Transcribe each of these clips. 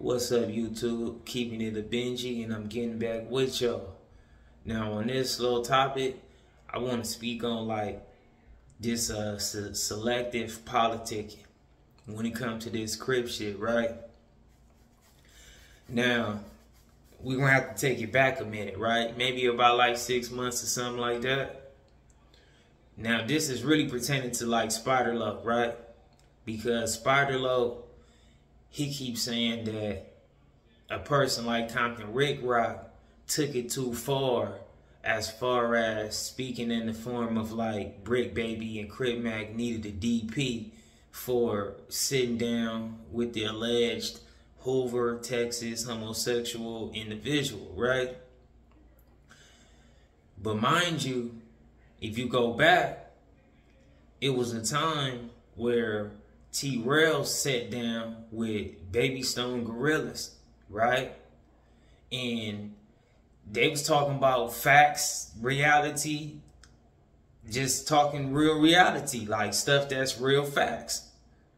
What's up, YouTube? Keeping it a Benji, and I'm getting back with y'all. Now, on this little topic, I want to speak on like this selective politicking when it comes to this crib shit, right? Now, we're gonna have to take it back a minute, right? Maybe about like 6 months or something like that. Now, this is really pertaining to like Spider-Low, right? Because Spider-Low, he keeps saying that a person like Compton Rick Rock took it too far as speaking in the form of like Bricc Baby and Crip Mac needed a DP for sitting down with the alleged Hoover, Texas homosexual individual, right? But mind you, if you go back, it was a time where T-Rell sat down with Baby Stone Gorillas, right? And they was talking about facts, reality, just talking real reality, like stuff that's real facts,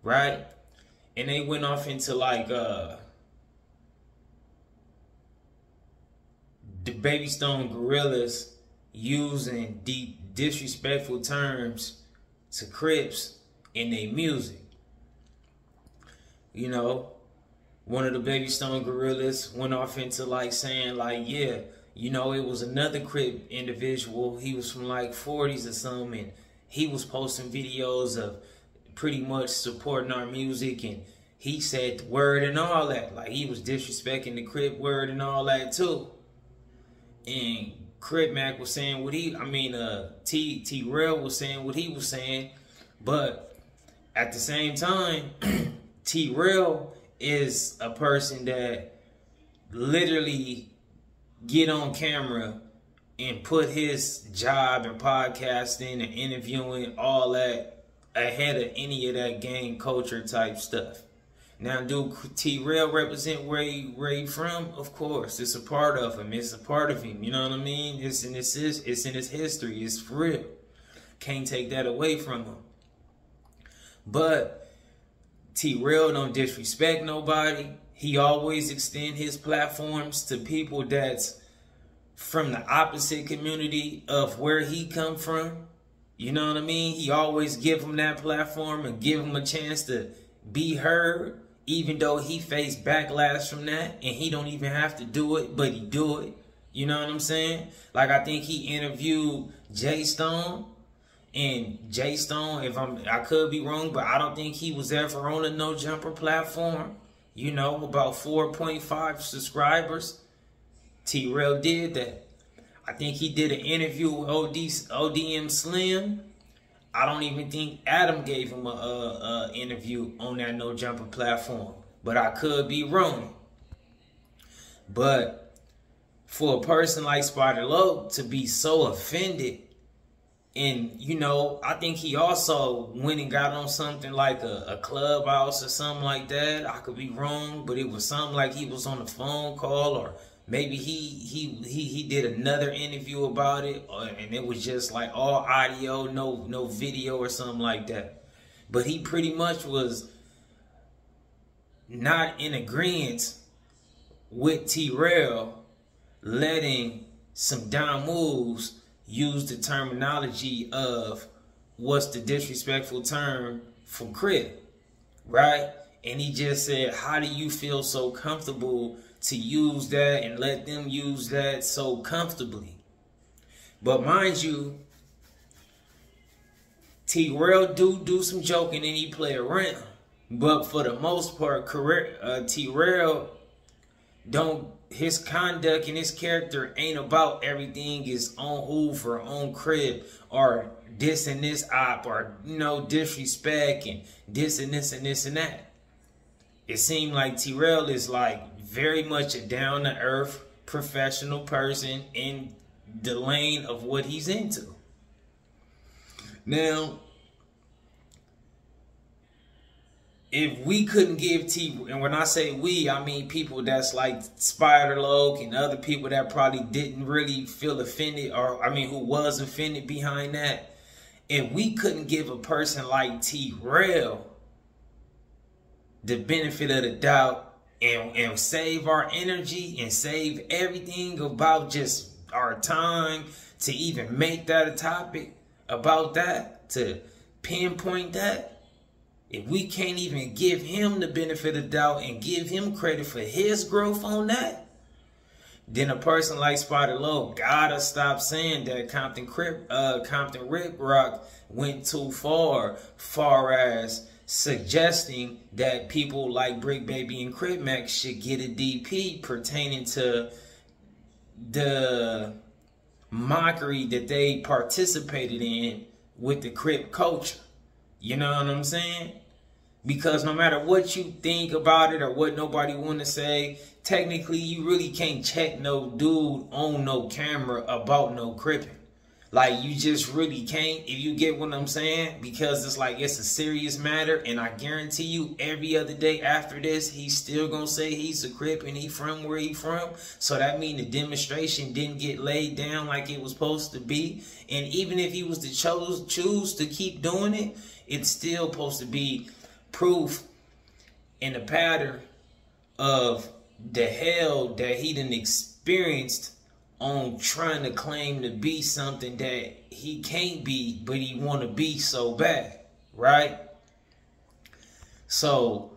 right? And they went off into like the Baby Stone Gorillas using deep disrespectful terms to Crips in their music. You know, one of the Baby Stone Gorillas went off into like saying like, yeah, you know, it was another Crip individual. He was from like 40s or something, and he was posting videos of pretty much supporting our music, and he said the word and all that. Like, he was disrespecting the Crip word and all that too. And Crip Mac was saying what T-Rell was saying what he was saying, but at the same time, T-Rell is a person that literally get on camera and put his job in podcasting and interviewing, all that, ahead of any of that gang culture type stuff. Now, do T-Rell represent where he from? Of course, it's a part of him. It's a part of him. You know what I mean? It's in his history. It's for real. Can't take that away from him. But T-Rell don't disrespect nobody. He always extend his platforms to people that's from the opposite community of where he come from. You know what I mean? He always give them that platform and give them a chance to be heard, even though he faced backlash from that, and he don't even have to do it, but he do it. You know what I'm saying? Like, I think he interviewed Jay Stone. And Jay Stone, I could be wrong, but I don't think he was ever on a No Jumper platform. You know, about 4.5 subscribers. T-Rell did that. I think he did an interview with ODM Slim. I don't even think Adam gave him a interview on that No Jumper platform, but I could be wrong. But for a person like Spider-Low to be so offended, and, you know, I think he also went and got on something like a Clubhouse or something like that. I could be wrong, but it was something like he was on a phone call, or maybe he did another interview about it, and it was just like all audio, no video or something like that. But he pretty much was not in agreement with T-Rell letting some down moves use the terminology of what's the disrespectful term for Crip, right? And he just said, how do you feel so comfortable to use that and let them use that so comfortably? But mind you, T-Rell do some joking and he play around. But for the most part, T-Rell his conduct and his character ain't about everything is on Hoover, on Crip, or this and this op, or, you know, disrespect and this and this and this and that. It seemed like T-Rell is like very much a down-to-earth professional person in the lane of what he's into. Now, if we couldn't give and when I say we, I mean people that's like Spider-Low and other people that probably didn't really feel offended, or who was offended behind that. If we couldn't give a person like T-Rell the benefit of the doubt and save our energy and save everything about just our time to even make that a topic about that, to pinpoint that, if we can't even give him the benefit of the doubt and give him credit for his growth on that, then a person like Spider Low gotta stop saying that Compton Rip Rock went too far as suggesting that people like Bricc Baby and Crip Mac should get a DP pertaining to the mockery that they participated in with the Crip culture. You know what I'm saying? Because no matter what you think about it or what nobody want to say, technically you really can't check no dude on no camera about no cripping. Like, you just really can't, if you get what I'm saying, because it's like, it's a serious matter, and I guarantee you every other day after this, he's still gonna say he's a Crip and he from where he from. So that means the demonstration didn't get laid down like it was supposed to be. And even if he was to choose to keep doing it, it's still supposed to be proof in the pattern of the hell that he done experienced on trying to claim to be something that he can't be, but he want to be so bad, right? So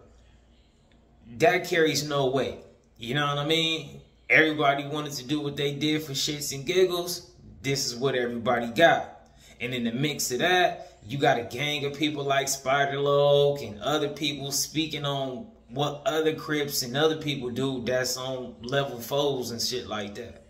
that carries no weight. You know what I mean? Everybody wanted to do what they did for shits and giggles. This is what everybody got. And in the mix of that, you got a gang of people like Spider Loc and other people speaking on what other Crips and other people do that's on level 4s and shit like that.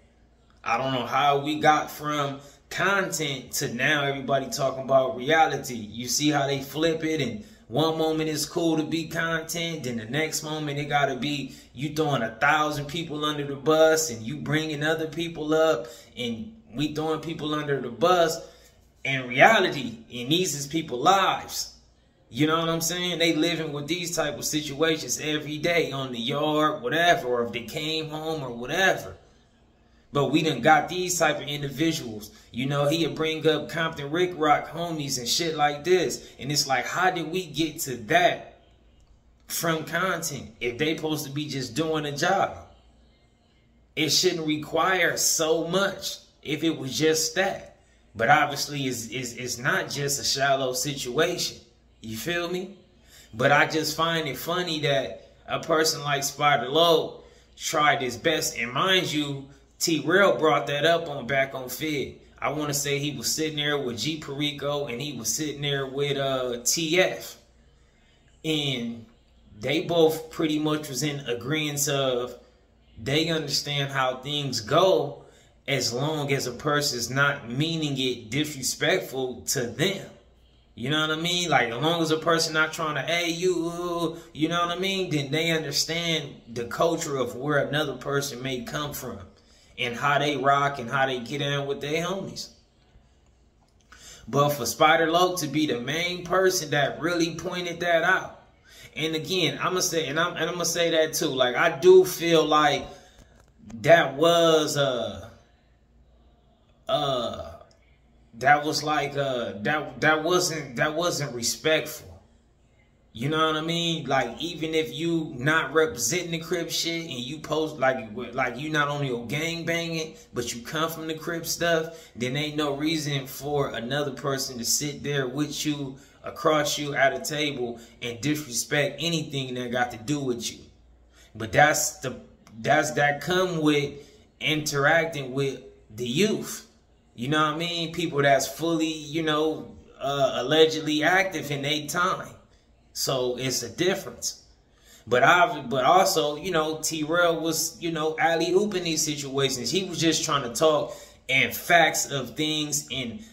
I don't know how we got from content to now everybody talking about reality. You see how they flip it, and one moment it's cool to be content, then the next moment it gotta be you throwing 1,000 people under the bus and you bringing other people up and we throwing people under the bus. In reality, and these is people's lives. You know what I'm saying? They living with these type of situations every day on the yard, whatever, or if they came home or whatever. But we done got these type of individuals. You know, he'll bring up Compton Rip Rock homies and shit like this. And it's like, how did we get to that from content if they supposed to be just doing a job? It shouldn't require so much if it was just that. But obviously it's not just a shallow situation. You feel me? But I just find it funny that a person like Spider Loc tried his best. And mind you, T-Rell brought that up back on Fed. I want to say he was sitting there with G Perico and he was sitting there with TF. And they both pretty much was in agreement of they understand how things go as long as a person's not meaning it disrespectful to them. You know what I mean? Like, as long as a person not trying to, hey, you know what I mean? Then they understand the culture of where another person may come from and how they rock and how they get in with their homies. But for Spider Loc to be the main person that really pointed that out. And again, I'm gonna say, and I'm gonna say that too. Like, I do feel like that was that wasn't respectful. You know what I mean? Like, even if you not representing the Crip shit and you post like you not only a gang banging, but you come from the Crip stuff, then ain't no reason for another person to sit there with you, across you at a table and disrespect anything that got to do with you. But that come with interacting with the youth. You know what I mean? People that's fully, you know, allegedly active in their time. So it's a difference. But also, you know, T-Rell was, you know, alley-ooping these situations. He was just trying to talk and facts of things in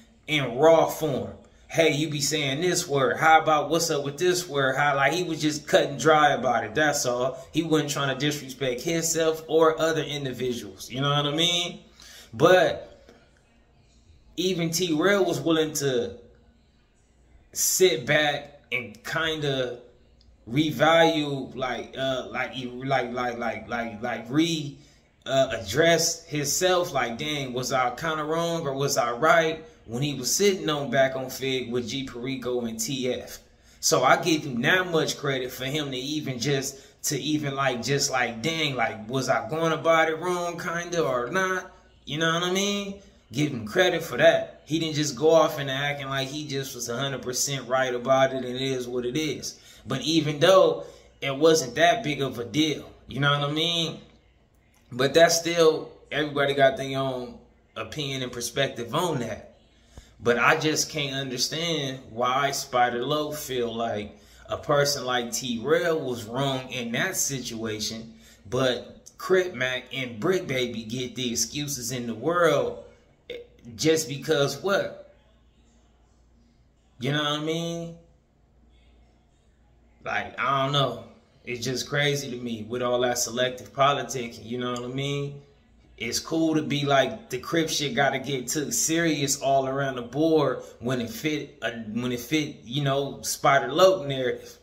raw form. Hey, you be saying this word. How about what's up with this word? How, like, he was just cutting dry about it. That's all. He wasn't trying to disrespect himself or other individuals. You know what I mean? But even T-Rell was willing to sit back and kind of revalue, address himself. Like, dang, was I kind of wrong or was I right when he was sitting on back on Fig with G Perico and TF? So I give him that much credit for him to even just to even like just like, dang, like, was I going about it wrong kinda or not? You know what I mean? Give him credit for that. He didn't just go off into acting like he just was 100% right about it and it is what it is. But even though it wasn't that big of a deal, you know what I mean? But that's still, everybody got their own opinion and perspective on that. But I just can't understand why Spider Low feel like a person like T-Rell was wrong in that situation, but Crip Mac and Bricc Baby get the excuses in the world just because what? You know what I mean? Like, I don't know. It's just crazy to me with all that selective politicking, you know what I mean? It's cool to be like the Crip shit gotta get took serious all around the board when it fit, you know, Spider Low narrative.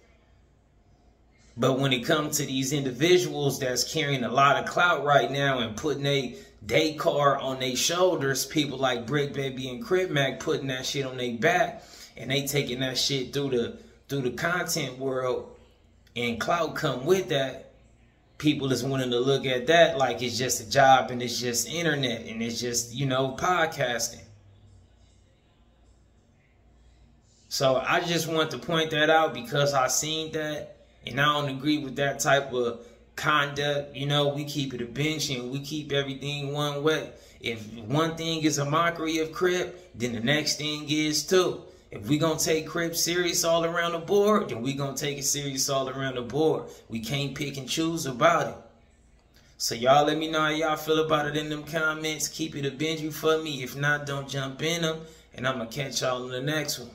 But when it comes to these individuals that's carrying a lot of clout right now and putting they car on their shoulders, people like Bricc Baby and Crip Mac putting that shit on their back, and they taking that shit through the content world, and clout come with that. People is wanting to look at that like it's just a job and it's just internet and it's just, you know, podcasting. So I just want to point that out because I seen that and I don't agree with that type of conduct. You know, we keep it a bench and we keep everything one way. If one thing is a mockery of Crip, then the next thing is too. If we gonna take Crip serious all around the board, then we gonna take it serious all around the board. We can't pick and choose about it. So y'all let me know how y'all feel about it in them comments. Keep it a Benji for me. If not, don't jump in them. And I'm gonna catch y'all in the next one.